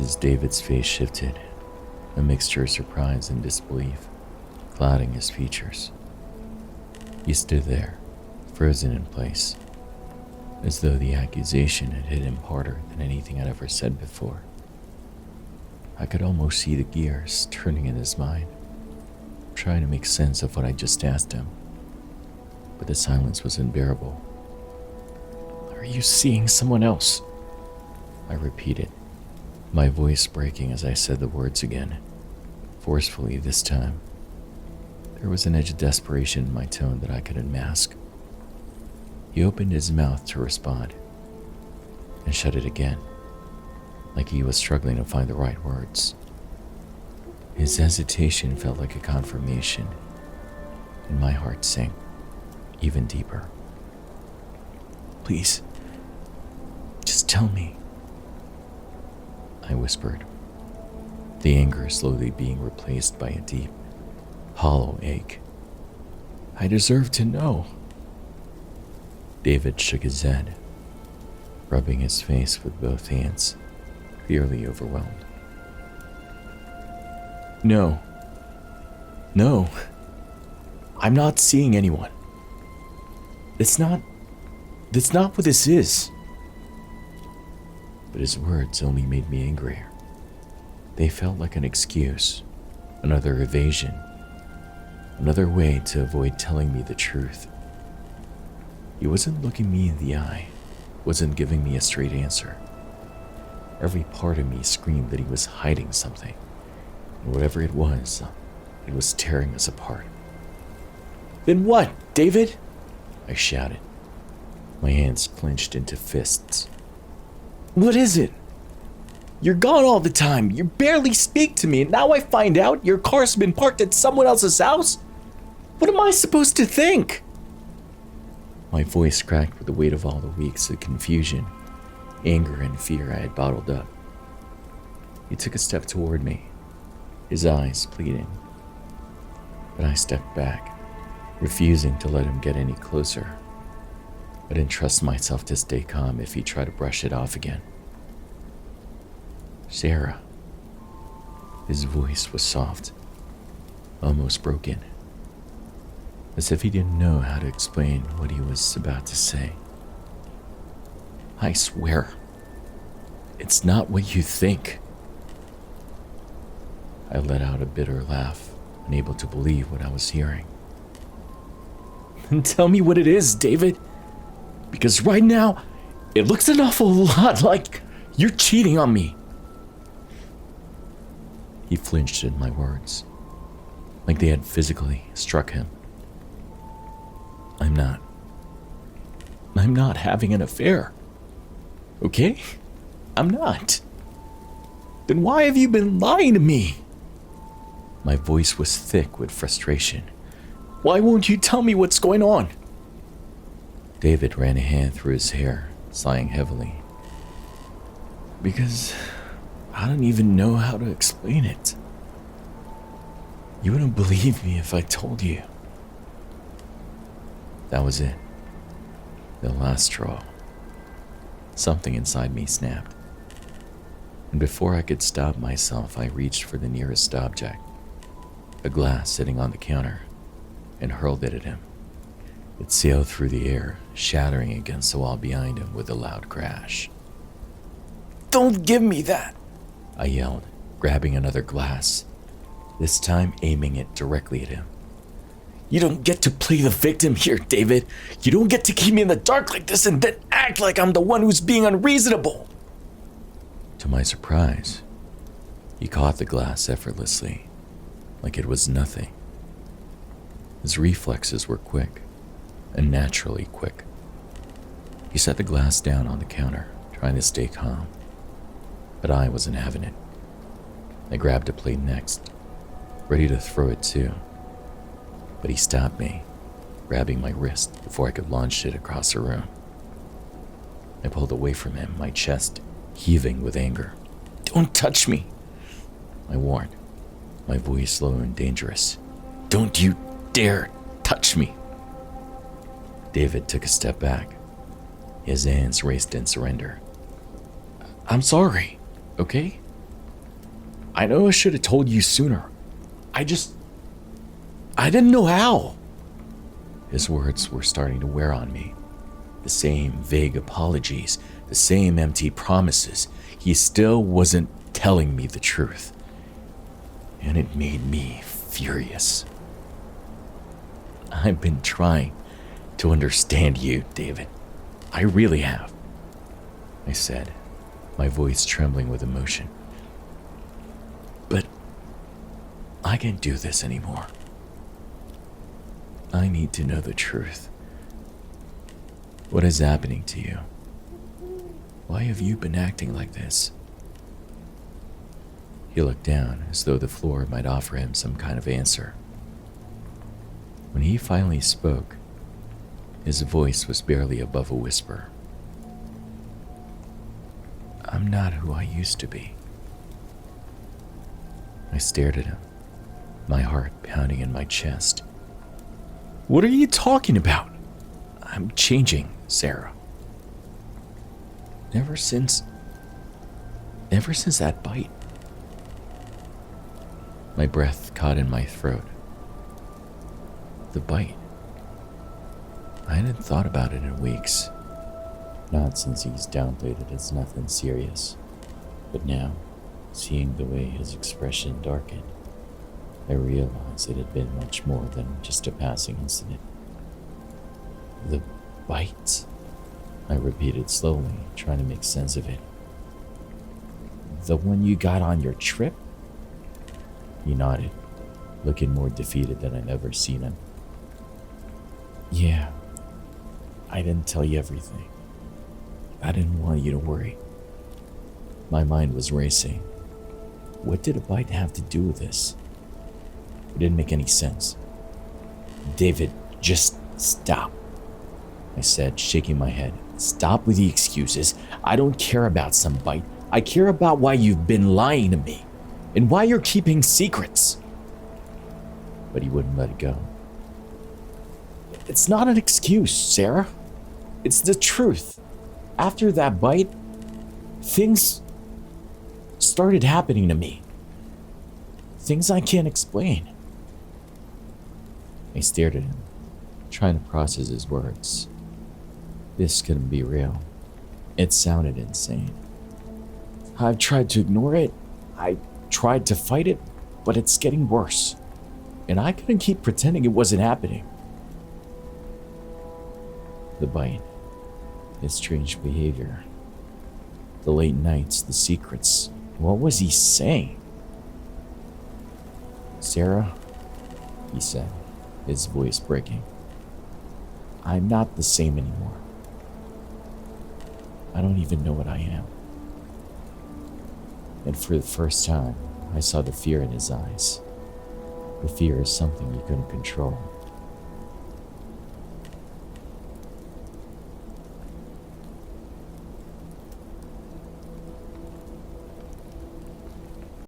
as David's face shifted, a mixture of surprise and disbelief clouding his features. He stood there, frozen in place, as though the accusation had hit him harder than anything I'd ever said before. I could almost see the gears turning in his mind, trying to make sense of what I just asked him. But the silence was unbearable. "Are you seeing someone else?" I repeated, my voice breaking as I said the words again, forcefully this time. There was an edge of desperation in my tone that I could unmask. He opened his mouth to respond, and shut it again, like he was struggling to find the right words. His hesitation felt like a confirmation, and my heart sank even deeper. "Please, just tell me," I whispered, the anger slowly being replaced by a deep, hollow ache. "I deserve to know." David shook his head, rubbing his face with both hands, clearly overwhelmed. No, I'm not seeing anyone. That's not what this is." But his words only made me angrier. They felt like an excuse, another evasion, another way to avoid telling me the truth. He wasn't looking me in the eye, wasn't giving me a straight answer. Every part of me screamed that he was hiding something, and whatever it was tearing us apart. "Then what, David?" I shouted, my hands clenched into fists. "What is it? You're gone all the time. You barely speak to me, and now I find out your car's been parked at someone else's house? What am I supposed to think?" My voice cracked with the weight of all the weeks of confusion, anger, and fear I had bottled up. He took a step toward me, his eyes pleading. But I stepped back, refusing to let him get any closer. I didn't trust myself to stay calm if he tried to brush it off again. "Sarah." His voice was soft, almost broken, as if he didn't know how to explain what he was about to say. "I swear, it's not what you think." I let out a bitter laugh, unable to believe what I was hearing. "Then tell me what it is, David. Because right now, it looks an awful lot like you're cheating on me." He flinched at my words, like they had physically struck him. I'm not having an affair. Okay? I'm not. Then why have you been lying to me?" My voice was thick with frustration. "Why won't you tell me what's going on?" David ran a hand through his hair, sighing heavily. "Because I don't even know how to explain it. You wouldn't believe me if I told you." That was it. The last straw. Something inside me snapped. And before I could stop myself, I reached for the nearest object, a glass sitting on the counter, and hurled it at him. It sailed through the air, shattering against the wall behind him with a loud crash. "Don't give me that!" I yelled, grabbing another glass, this time aiming it directly at him. "You don't get to play the victim here, David. You don't get to keep me in the dark like this and then act like I'm the one who's being unreasonable." To my surprise, he caught the glass effortlessly, like it was nothing. His reflexes were quick, unnaturally quick. He set the glass down on the counter, trying to stay calm, but I wasn't having it. I grabbed a plate next, ready to throw it too, but he stopped me, grabbing my wrist before I could launch it across the room. I pulled away from him, my chest heaving with anger. "Don't touch me," I warned, my voice low and dangerous. "Don't you dare touch me." David took a step back, his hands raised in surrender. "I'm sorry, okay? I know I should have told you sooner. I didn't know how. His words were starting to wear on me. The same vague apologies, the same empty promises. He still wasn't telling me the truth. And it made me furious. I've been trying to understand you, David. I really have, I said, my voice trembling with emotion. But I can't do this anymore. I need to know the truth. What is happening to you? Why have you been acting like this? He looked down as though the floor might offer him some kind of answer. When he finally spoke, his voice was barely above a whisper. I'm not who I used to be. I stared at him, my heart pounding in my chest. What are you talking about? I'm changing, Sarah. Ever since that bite. My breath caught in my throat. The bite. I hadn't thought about it in weeks. Not since he's downplayed it as nothing serious. But now, seeing the way his expression darkened, I realized it had been much more than just a passing incident. The bite? I repeated slowly, trying to make sense of it. The one you got on your trip? He nodded, looking more defeated than I'd ever seen him. Yeah, I didn't tell you everything. I didn't want you to worry. My mind was racing. What did a bite have to do with this? It didn't make any sense. David, just stop, I said, shaking my head. Stop with the excuses. I don't care about some bite. I care about why you've been lying to me and why you're keeping secrets. But he wouldn't let it go. It's not an excuse, Sarah. It's the truth. After that bite, things started happening to me. Things I can't explain. I stared at him, trying to process his words. This couldn't be real. It sounded insane. I've tried to ignore it. I tried to fight it, but it's getting worse. And I couldn't keep pretending it wasn't happening. The bite, his strange behavior, the late nights, the secrets. What was he saying? Sarah, he said, his voice breaking. I'm not the same anymore. I don't even know what I am. And for the first time, I saw the fear in his eyes. The fear is something you couldn't control.